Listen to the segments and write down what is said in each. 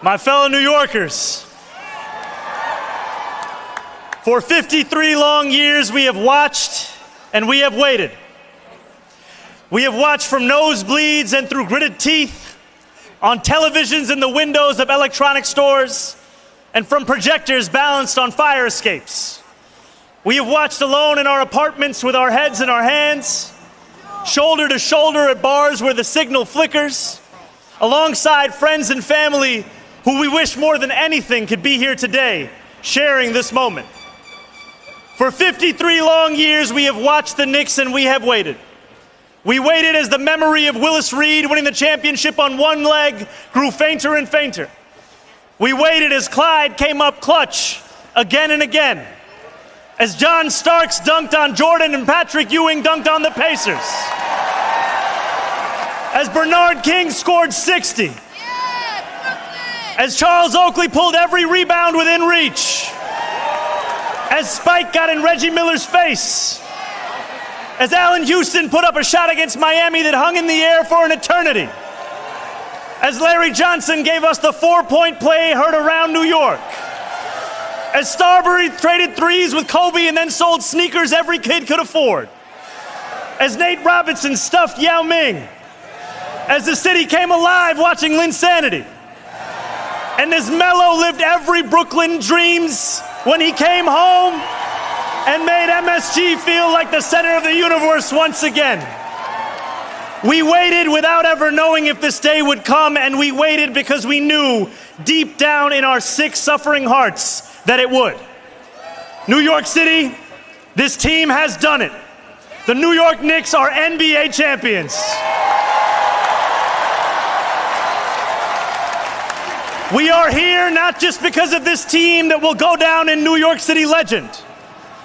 My fellow New Yorkers, for 53 long years we have watched and we have waited. We have watched from nosebleeds and through gritted teeth, on televisions in the windows of electronic stores, and from projectors balanced on fire escapes. We have watched alone in our apartments with our heads in our hands, shoulder to shoulder at bars where the signal flickers, alongside friends and family who we wish more than anything could be here today, sharing this moment. For 53 long years, we have watched the Knicks and we have waited. We waited as the memory of Willis Reed winning the championship on one leg grew fainter and fainter. We waited as Clyde came up clutch again and again. As John Starks dunked on Jordan and Patrick Ewing dunked on the Pacers. As Bernard King scored 60. As Charles Oakley pulled every rebound within reach. As Spike got in Reggie Miller's face. As Allen Houston put up a shot against Miami that hung in the air for an eternity. As Larry Johnson gave us the 4-point play heard around New York. As Starbury traded threes with Kobe and then sold sneakers every kid could afford. As Nate Robinson stuffed Yao Ming. As the city came alive watching Linsanity. And as Melo lived every Brooklyn dreams when he came home and made MSG feel like the center of the universe once again. We waited without ever knowing if this day would come, and we waited because we knew deep down in our sick, suffering hearts that it would. New York City, this team has done it. The New York Knicks are NBA champions. We are here not just because of this team that will go down in New York City legend.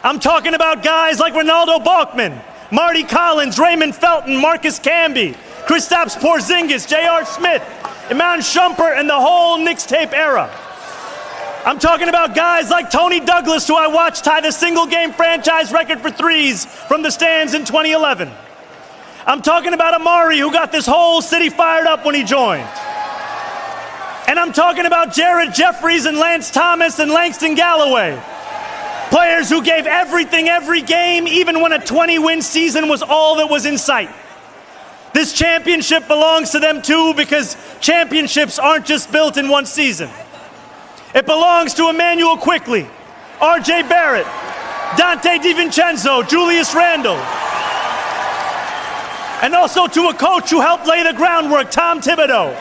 I'm talking about guys like Ronaldo Balkman, Marty Collins, Raymond Felton, Marcus Camby, Kristaps Porzingis, J.R. Smith, Iman Shumpert, and the whole Knicks tape era. I'm talking about guys like Tony Douglas, who I watched tie the single-game franchise record for threes from the stands in 2011. I'm talking about Amari, who got this whole city fired up when he joined. And I'm talking about Jared Jeffries and Lance Thomas and Langston Galloway. Players who gave everything every game, even when a 20-win season was all that was in sight. This championship belongs to them too, because championships aren't just built in one season. It belongs to Emmanuel Quickley, R.J. Barrett, Dante DiVincenzo, Julius Randle. And also to a coach who helped lay the groundwork, Tom Thibodeau.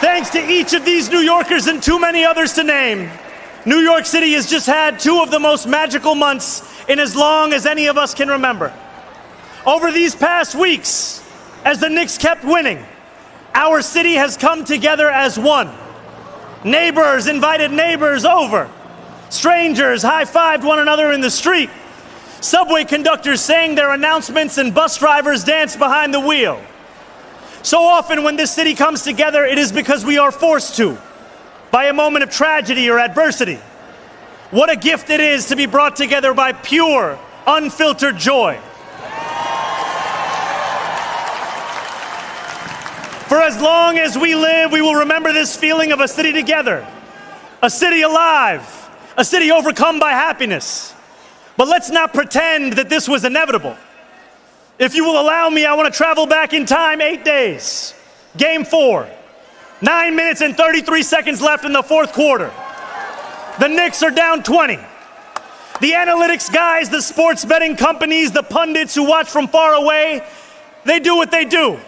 Thanks to each of these New Yorkers and too many others to name, New York City has just had two of the most magical months in as long as any of us can remember. Over these past weeks, as the Knicks kept winning, our city has come together as one. Neighbors invited neighbors over. Strangers high-fived one another in the street. Subway conductors sang their announcements and bus drivers danced behind the wheel. So often when this city comes together, it is because we are forced to, by a moment of tragedy or adversity. What a gift it is to be brought together by pure, unfiltered joy. For as long as we live, we will remember this feeling of a city together, a city alive, a city overcome by happiness. But let's not pretend that this was inevitable. If you will allow me, I want to travel back in time 8 days. Game 4. 9 minutes and 33 seconds left in the fourth quarter. The Knicks are down 20. The analytics guys, the sports betting companies, the pundits who watch from far away, they do what they do.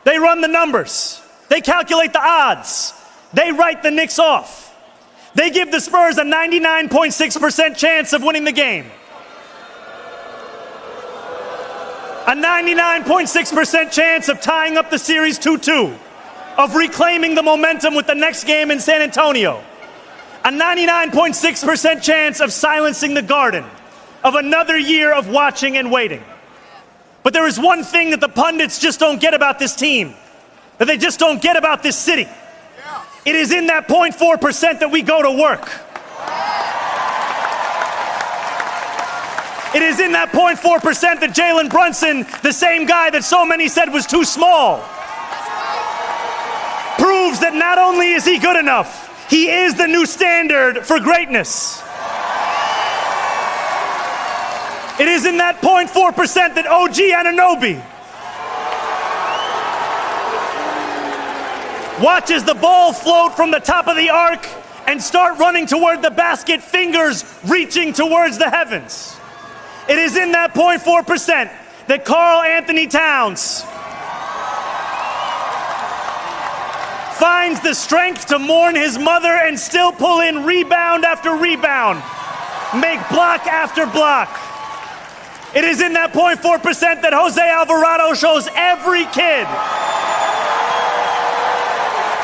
They run the numbers. They calculate the odds. They write the Knicks off. They give the Spurs a 99.6% chance of winning the game. A 99.6% chance of tying up the series 2-2, of reclaiming the momentum with the next game in San Antonio. A 99.6% chance of silencing the Garden, of another year of watching and waiting. But there is one thing that the pundits just don't get about this team, that they just don't get about this city. It is in that 0.4% that we go to work. It is in that 0.4% that Jalen Brunson, the same guy that so many said was too small, proves proves that not only is he good enough, he is the new standard for greatness. It is in that 0.4% that OG Anunoby watches the ball float from the top of the arc and start running toward the basket, fingers reaching towards the heavens. It is in that 0.4% that Karl-Anthony Towns finds the strength to mourn his mother and still pull in rebound after rebound, make block after block. It is in that 0.4% that Jose Alvarado shows every kid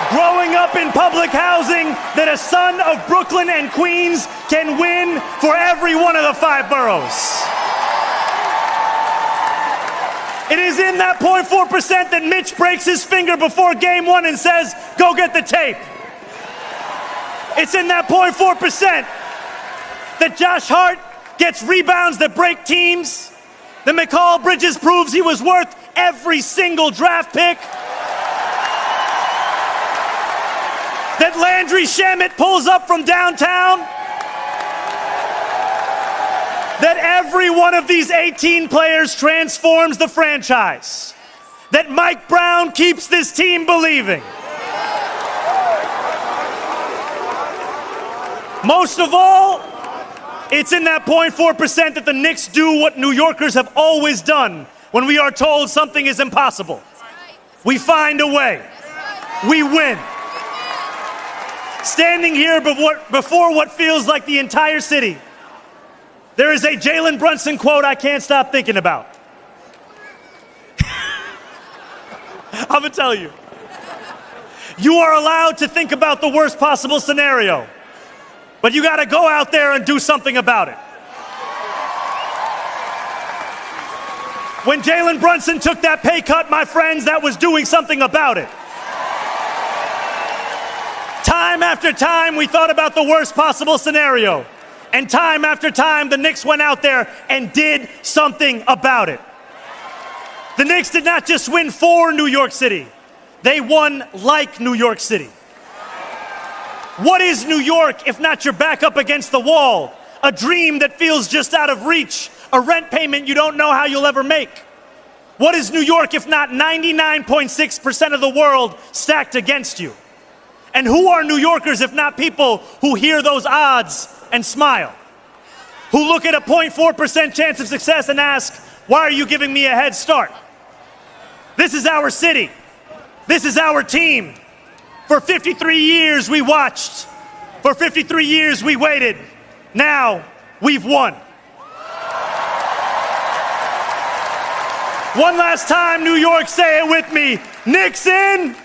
growing up in public housing that a son of Brooklyn and Queens can win for every one of the 5 boroughs. It is in that 0.4% that Mitch breaks his finger before game 1 and says, go get the tape. It's in that 0.4% that Josh Hart gets rebounds that break teams, that McCall Bridges proves he was worth every single draft pick, that Landry Shamet pulls up from downtown, that every one of these 18 players transforms the franchise, that Mike Brown keeps this team believing. Most of all, it's in that 0.4% that the Knicks do what New Yorkers have always done when we are told something is impossible. We find a way. We win. Standing here before what feels like the entire city, there is a Jalen Brunson quote I can't stop thinking about. I'm gonna tell you. You are allowed to think about the worst possible scenario, but you gotta go out there and do something about it. When Jalen Brunson took that pay cut, my friends, that was doing something about it. Time after time, we thought about the worst possible scenario. And time after time, the Knicks went out there and did something about it. The Knicks did not just win for New York City. They won like New York City. What is New York if not your back up against the wall? A dream that feels just out of reach. A rent payment you don't know how you'll ever make. What is New York if not 99.6% of the world stacked against you? And who are New Yorkers if not people who hear those odds and smile? Who look at a 0.4% chance of success and ask, why are you giving me a head start? This is our city. This is our team. For 53 years we watched. For 53 years we waited. Now we've won. One last time, New York, say it with me. Knicks in.